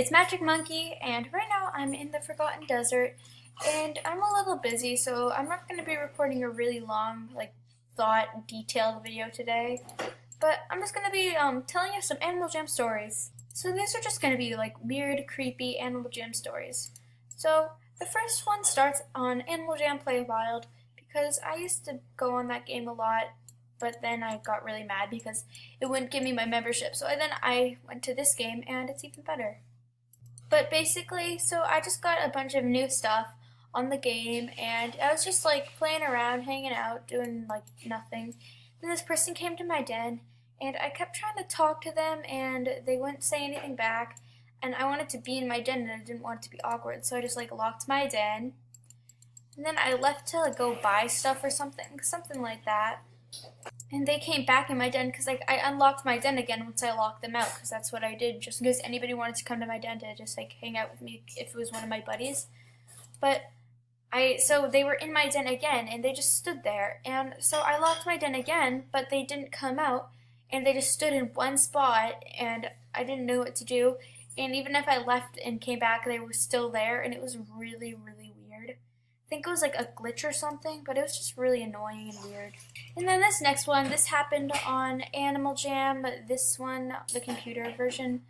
it's Magic Monkey, and right now I'm in the Forgotten Desert, and I'm a little busy, so I'm not going to be recording a really long, thought detailed video today. But I'm just going to be telling you some Animal Jam stories. So these are just going to be like weird, creepy Animal Jam stories. So the first one starts on Animal Jam Play Wild because I used to go on that game a lot, but then I got really mad because it wouldn't give me my membership. So then I went to this game and it's even better. But basically, so I just got a bunch of new stuff on the game and I was just like playing around, hanging out, doing like nothing. Then this person came to my den and I kept trying to talk to them and they wouldn't say anything back. And I wanted to be in my den and I didn't want it to be awkward, so I just like locked my den. And then I left to like go buy stuff or something like that. And they came back in my den because like I unlocked my den again once I locked them out because that's what I did just in case anybody wanted to come to my den to just like hang out with me if it was one of my buddies. But so they were in my den again and they just stood there and so I locked my den again but they didn't come out and they just stood in one spot and I didn't know what to do, and even if I left and came back they were still there and it was really really weird. I think it was like a glitch or something, but it was just really annoying and weird. And then this next one, this happened on Animal Jam, this one, the computer version.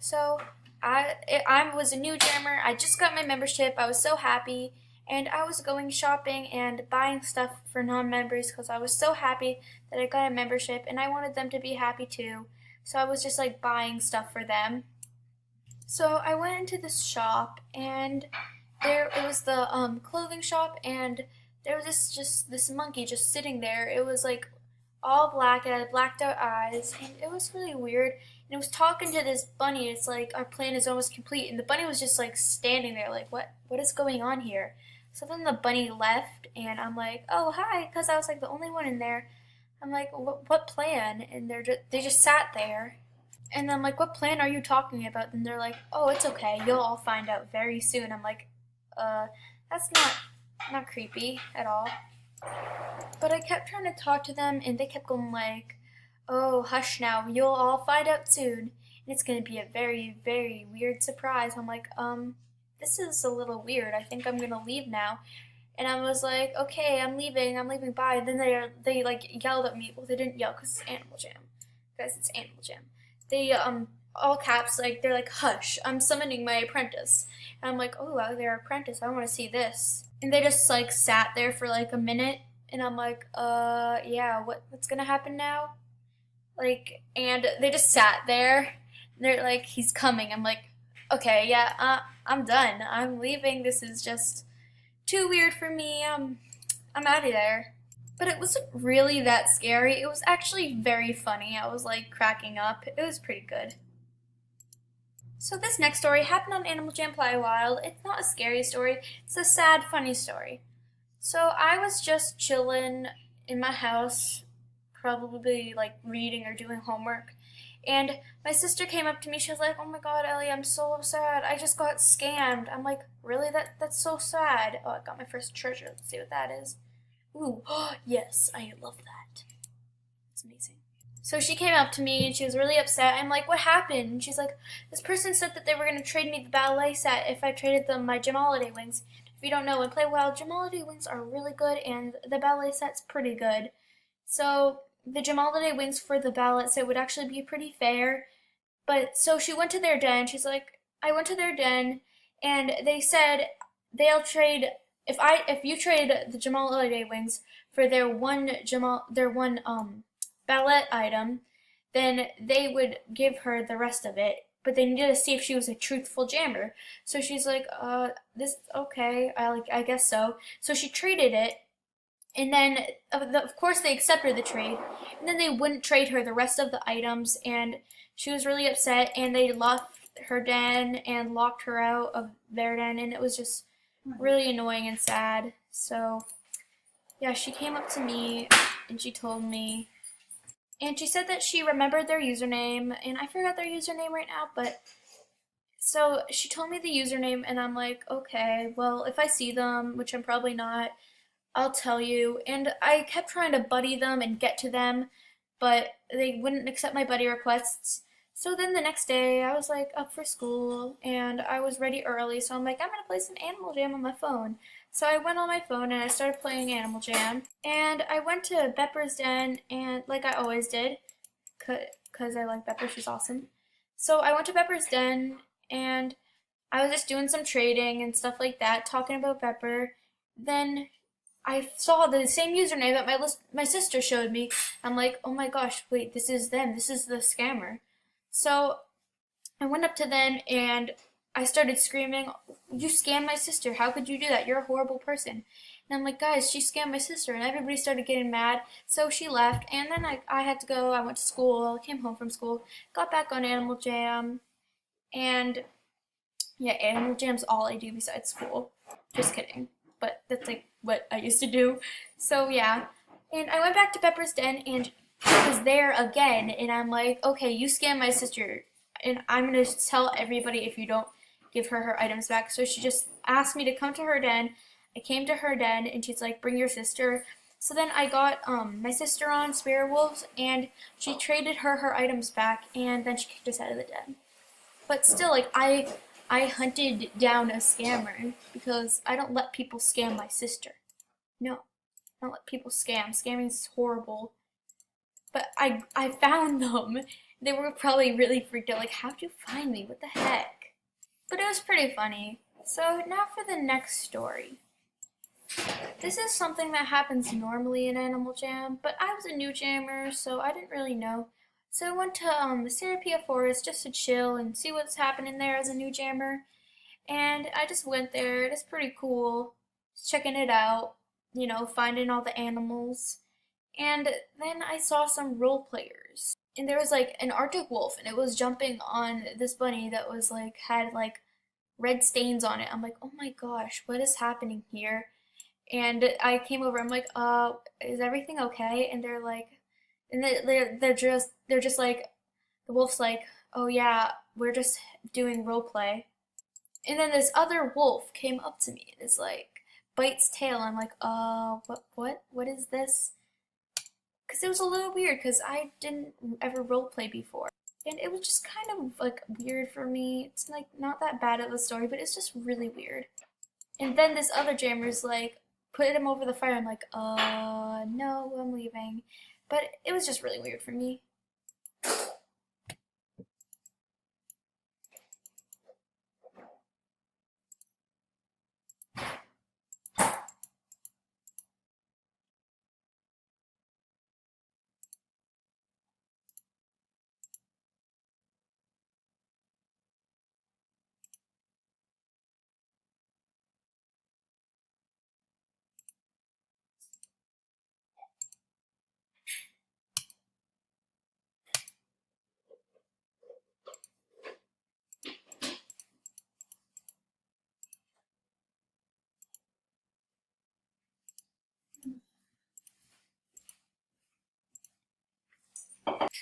So I was a new jammer. I just got my membership. I was so happy, and I was going shopping and buying stuff for non-members because I was so happy that I got a membership, and I wanted them to be happy too. So I was just like buying stuff for them. So I went into this shop, and there it was the clothing shop, and there was this monkey just sitting there. It was like all black, it had blacked out eyes, and it was really weird. And it was talking to this bunny. It's like our plan is almost complete, and the bunny was just like standing there, like what is going on here? So then the bunny left, and I'm like, oh hi, because I was like the only one in there. I'm like, what plan? And they just sat there. And I'm like, what plan are you talking about? And they're like, oh, it's okay. You'll all find out very soon. I'm like, uh, that's not creepy at all. But I kept trying to talk to them, and they kept going like, oh, hush now. You'll all find out soon. And it's going to be a very, very weird surprise. I'm like, this is a little weird. I think I'm going to leave now. And I was like, okay, I'm leaving, bye. And then they like yelled at me. Well, they didn't yell because it's Animal Jam. Guys, it's Animal Jam. They all caps, like they're like, hush, I'm summoning my apprentice. And I'm like, oh wow, their apprentice, I want to see this. And they just like sat there for like a minute, and I'm like, yeah, what's gonna happen now? Like, and they just sat there. And they're like, he's coming. I'm like, okay, yeah, I'm done. I'm leaving. This is just too weird for me. I'm out of there. But it wasn't really that scary. It was actually very funny. I was like cracking up. It was pretty good. So this next story happened on Animal Jam Play Wild. It's not a scary story. It's a sad, funny story. So I was just chilling in my house, probably like reading or doing homework. And my sister came up to me. She was like, "Oh my God, Ellie, I'm so sad. I just got scammed." I'm like, "Really? That's so sad." Oh, I got my first treasure. Let's see what that is. Ooh, yes, I love that. It's amazing. So she came up to me and she was really upset. I'm like, what happened? And she's like, this person said that they were going to trade me the ballet set if I traded them my Gem Holiday wings. If you don't know, in Play Wild, Gem Holiday wings are really good and the ballet set's pretty good. So the Gem Holiday wings for the ballet set would actually be pretty fair. But so she went to their den. She's like, I went to their den and they said they'll trade if you trade the Jamal Holiday wings for their one ballet item, then they would give her the rest of it. But they needed to see if she was a truthful jammer. So she's like, this okay, I guess so. So she traded it, and then of course they accepted the trade, and then they wouldn't trade her the rest of the items, and she was really upset, and they locked her den and locked her out of their den, and it was just really annoying and sad. So yeah, she came up to me and she told me, and she said that she remembered their username, and I forgot their username right now, but so she told me the username, and I'm like, okay, well, if I see them, which I'm probably not, I'll tell you. And I kept trying to buddy them and get to them, but they wouldn't accept my buddy requests. So then the next day, I was like up for school and I was ready early, so I'm like, I'm gonna play some Animal Jam on my phone. So I went on my phone and I started playing Animal Jam. And I went to Pepper's Den, and like I always did, because I like Pepper, she's awesome. So I went to Pepper's Den and I was just doing some trading and stuff like that, talking about Pepper. Then I saw the same username that my sister showed me. I'm like, oh my gosh, wait, this is them. This is the scammer. So I went up to them and I started screaming, "You scammed my sister. How could you do that? You're a horrible person." And I'm like, guys, she scammed my sister. And everybody started getting mad. So she left. And then I had to go. I went to school, came home from school, got back on Animal Jam. And yeah, Animal Jam's all I do besides school. Just kidding. But that's like what I used to do. So yeah. And I went back to Pepper's Den and she was there again. And I'm like, okay, you scammed my sister. And I'm going to tell everybody if you don't give her her items back. So she just asked me to come to her den. I came to her den and she's like, bring your sister. So then I got my sister on Spirit Wolves and she traded her items back and then she kicked us out of the den. But still, like I hunted down a scammer because I don't let people scam my sister. No, I don't let people scam. Scamming is horrible. But I found them. They were probably really freaked out. Like, how'd you find me? What the heck? But it was pretty funny. So now for the next story. This is something that happens normally in Animal Jam, but I was a new jammer, so I didn't really know. So I went to the Serapia Forest just to chill and see what's happening there as a new jammer. And I just went there. It's pretty cool. Just checking it out, finding all the animals. And then I saw some role players. And there was like an Arctic wolf and it was jumping on this bunny that was like had like red stains on it. I'm like, "Oh my gosh, what is happening here?" And I came over. I'm like, is everything okay?" And they're like, and they're just like, the wolf's like, "Oh yeah, we're just doing role play." And then this other wolf came up to me and is like, bites tail. I'm like, what is this? Because it was a little weird because I didn't ever roleplay before. And it was just kind of like weird for me. It's like not that bad of a story, but it's just really weird. And then this other jammer's like, put him over the fire. I'm like, no, I'm leaving. But it was just really weird for me.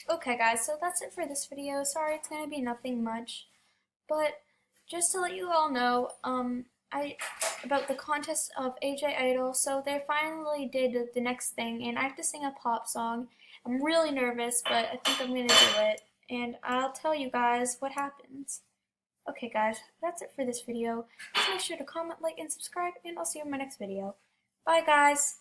Okay guys, so that's it for this video. Sorry, it's gonna be nothing much. But just to let you all know, I about the contest of AJ Idol. So they finally did the next thing, and I have to sing a pop song. I'm really nervous, but I think I'm gonna do it, and I'll tell you guys what happens. Okay, guys, that's it for this video. Please make sure to comment, like, and subscribe, and I'll see you in my next video. Bye, guys.